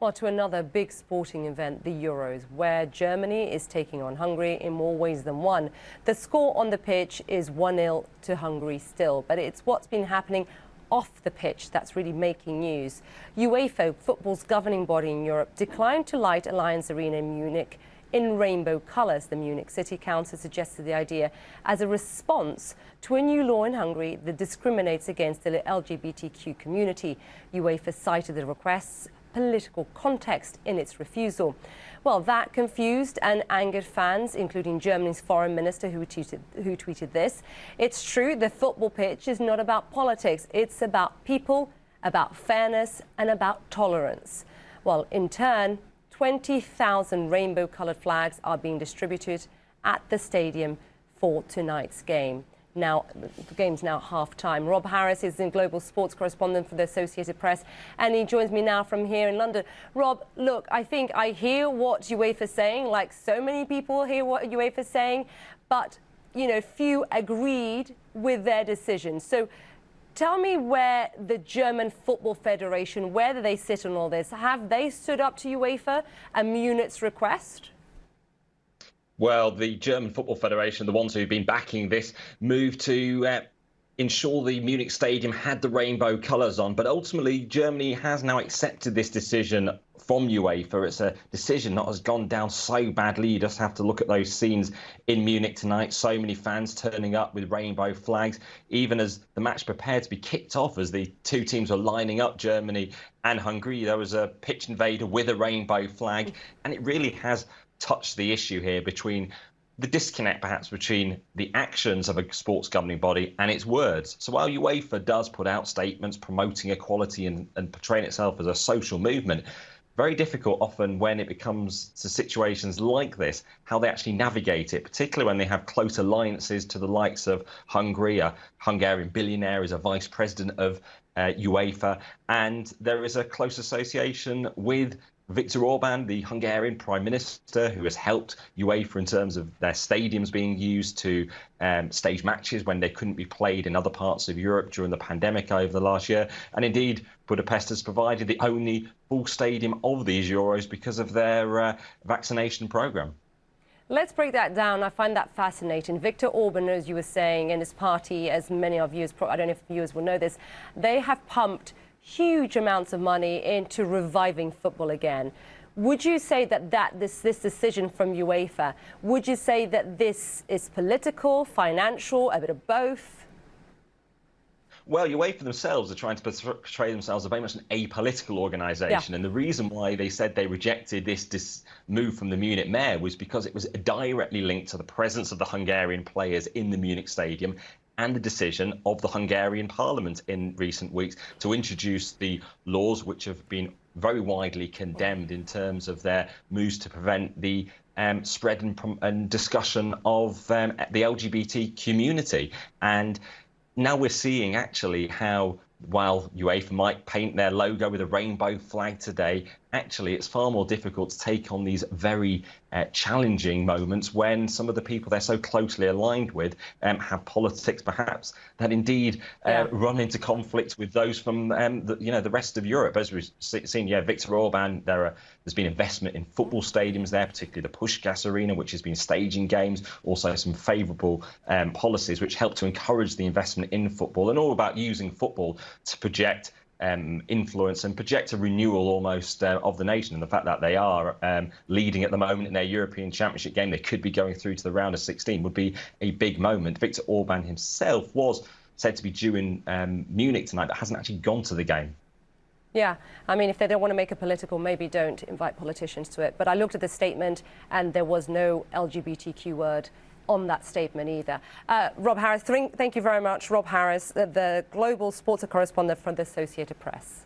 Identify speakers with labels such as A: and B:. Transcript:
A: Well, to another big sporting event, the Euros, where Germany is taking on Hungary in more ways than one. The score on the pitch is 1-0 to Hungary still, but it's what's been happening off the pitch that's really making news. UEFA, football's governing body in Europe, declined to light Allianz Arena in Munich in rainbow colours. The Munich City Council suggested the idea as a response to a new law in Hungary that discriminates against the LGBTQ community. UEFA cited the request's political context in its refusal. Well, that confused and angered fans, including Germany's foreign minister who tweeted this. It's true, the football pitch is not about politics. It's about people, about fairness and about tolerance. Well, in turn, 20,000 rainbow-coloured flags are being distributed at the stadium for tonight's game. Now, the game's now half-time. Rob Harris is the global sports correspondent for the Associated Press, and he joins me now from here in London. Rob, look, I think I hear what UEFA's saying, like so many people hear what UEFA's saying, but, you know, few agreed with their decision. So tell me where the German Football Federation, where do they sit on all this? Have they stood up to UEFA and Munich's request?
B: Well, the German Football Federation, the ones who've been backing this move to ensure the Munich Stadium had the rainbow colours on. But ultimately, Germany has now accepted this decision from UEFA. It's a decision that has gone down so badly. You just have to look at those scenes in Munich tonight. So many fans turning up with rainbow flags, even as the match prepared to be kicked off, as the two teams were lining up, Germany and Hungary. There was a pitch invader with a rainbow flag, and it really has touch the issue here between the disconnect perhaps between the actions of a sports governing body and its words. So while UEFA does put out statements promoting equality and portraying itself as a social movement, very difficult often when it becomes to situations like this, how they actually navigate it, particularly when they have close alliances to the likes of Hungary. A Hungarian billionaire is a vice president of UEFA, and there is a close association with Viktor Orban, the Hungarian Prime Minister, who has helped UEFA in terms of their stadiums being used to stage matches when they couldn't be played in other parts of Europe during the pandemic over the last year. And indeed, Budapest has provided the only full stadium of these Euros because of their vaccination programme.
A: Let's break that down. I find that fascinating. Viktor Orban, as you were saying, and his party, as many of you, I don't know if viewers will know this, they have pumped huge amounts of money into reviving football again. Would you say that this decision from UEFA, would you say that this is political, financial, a bit of both?
B: Well, UEFA themselves are trying to portray themselves as very much an apolitical organisation. Yeah. And the reason why they said they rejected this move from the Munich mayor was because it was directly linked to the presence of the Hungarian players in the Munich stadium and the decision of the Hungarian parliament in recent weeks to introduce the laws which have been very widely condemned in terms of their moves to prevent the spread and discussion of the LGBT community. And now we're seeing actually how, while UEFA might paint their logo with a rainbow flag today, actually it's far more difficult to take on these very challenging moments when some of the people they're so closely aligned with have politics perhaps that indeed run into conflict with those from the rest of Europe. As we've seen, Viktor Orban, there's been investment in football stadiums there, particularly the Puskás Arena, which has been staging games, also some favourable policies which help to encourage the investment in football, and all about using football to project influence and project a renewal almost of the nation. And the fact that they are leading at the moment in their European Championship game, they could be going through to the round of 16, would be a big moment. Viktor Orban himself was said to be due in Munich tonight, but hasn't actually gone to the game.
A: Yeah, I mean, if they don't want to make it political, maybe don't invite politicians to it. But I looked at the statement and there was no LGBTQ word on that statement either. Rob Harris, thank you very much. Rob Harris, the global sports correspondent from the Associated Press.